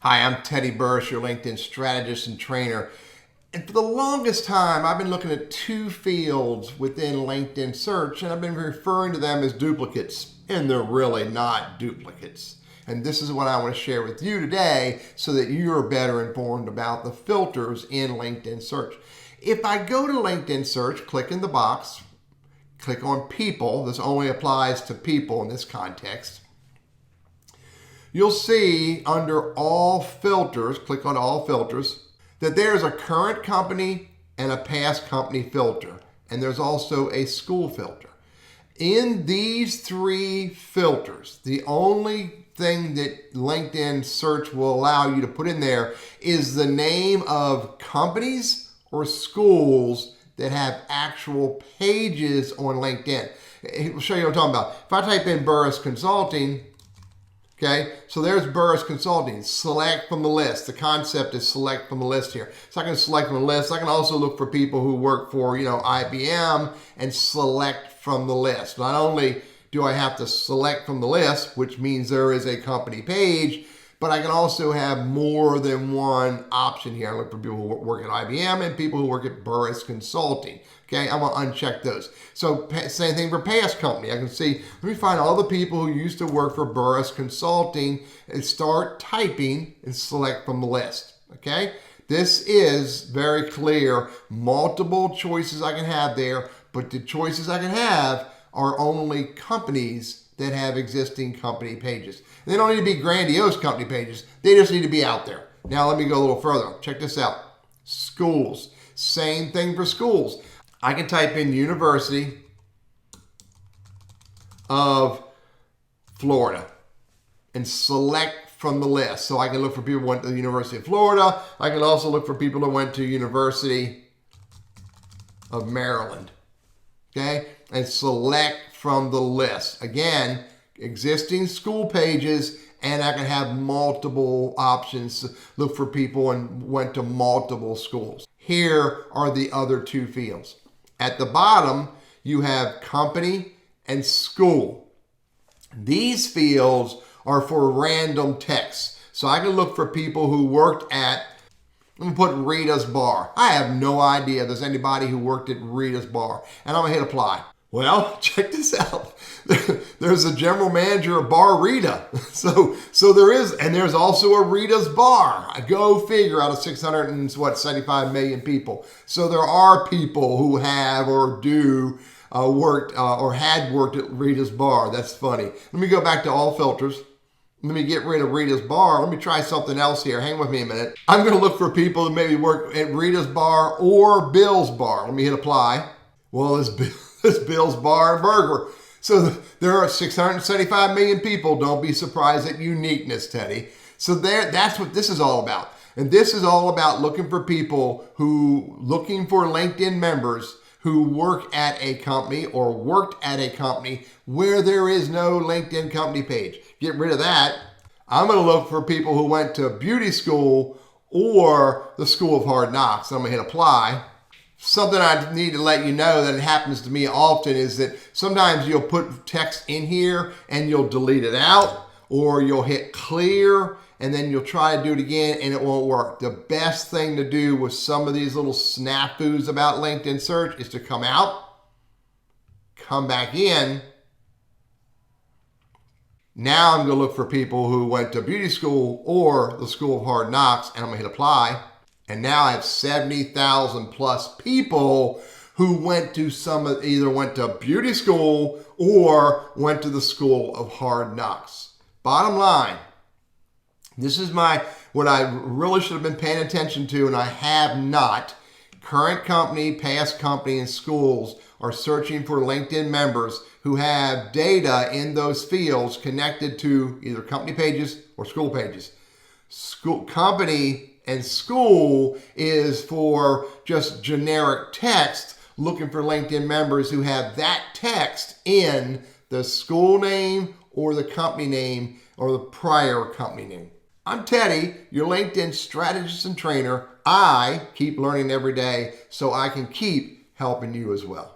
Hi, I'm Teddy Burriss, your LinkedIn strategist and trainer. And for the longest time, I've been looking at two fields within LinkedIn search, and I've been referring to them as duplicates, and they're really not duplicates. And this is what I want to share with you today so that you're better informed about the filters in LinkedIn search. If I go to LinkedIn search, click in the box, click on people. This only applies to people in this context. You'll see under all filters, click on all filters, that there's a current company and a past company filter. And there's also a school filter. In these three filters, the only thing that LinkedIn search will allow you to put in there is the name of companies or schools that have actual pages on LinkedIn. I'll show you what I'm talking about. If I type in Burriss Consulting, okay, so there's Burriss Consulting. Select from the list. The concept is select from the list here. So I can select from the list. I can also look for people who work for, IBM and select from the list. Not only do I have to select from the list, which means there is a company page, but I can also have more than one option here. I look for people who work at IBM and people who work at Burriss Consulting. Okay, I'm gonna uncheck those. So same thing for past company. I can see, let me find all the people who used to work for Burriss Consulting and start typing and select from the list. Okay, this is very clear. Multiple choices I can have there, but the choices I can have are only companies that have existing company pages. And they don't need to be grandiose company pages. They just need to be out there. Now let me go a little further. Check this out. Schools. Same thing for schools. I can type in University of Florida and select from the list. So I can look for people who went to the University of Florida. I can also look for people who went to University of Maryland. Okay, and select from the list. Again, existing school pages, and I can have multiple options. Look for people and went to multiple schools. Here are the other two fields. At the bottom, you have company and school. These fields are for random text. So I can look for people who worked at, I'm gonna put Rita's Bar. I have no idea if there's anybody who worked at Rita's Bar. And I'm gonna hit apply. Well, check this out. There's a general manager of Bar Rita. So there is, and there's also a Rita's Bar. Go figure, out of 675 million people. So there are people who have or do worked or had worked at Rita's Bar. That's funny. Let me go back to all filters. Let me get rid of Rita's Bar. Let me try something else here. Hang with me a minute. I'm going to look for people who maybe work at Rita's Bar or Bill's Bar. Let me hit apply. Well, it's Bill's Bar and Burger. So there are 675 million people. Don't be surprised at uniqueness, Teddy. So that's what this is all about. And this is all about looking for people looking for LinkedIn members who work at a company or worked at a company where there is no LinkedIn company page. Get rid of that. I'm going to look for people who went to beauty school or the School of Hard Knocks. I'm going to hit apply. Something I need to let you know that it happens to me often is that sometimes you'll put text in here and you'll delete it out, or you'll hit clear and then you'll try to do it again and it won't work. The best thing to do with some of these little snafus about LinkedIn search is to come out, come back in. Now I'm going to look for people who went to beauty school or the School of Hard Knocks, and I'm going to hit apply. And now I have 70,000 plus people who went to either went to beauty school or went to the School of Hard Knocks. Bottom line, this is what I really should have been paying attention to, and I have not. Current company, past company, and schools are searching for LinkedIn members who have data in those fields connected to either company pages or school pages. Company and school is for just generic text, looking for LinkedIn members who have that text in the school name or the company name or the prior company name. I'm Teddy, your LinkedIn strategist and trainer. I keep learning every day so I can keep helping you as well.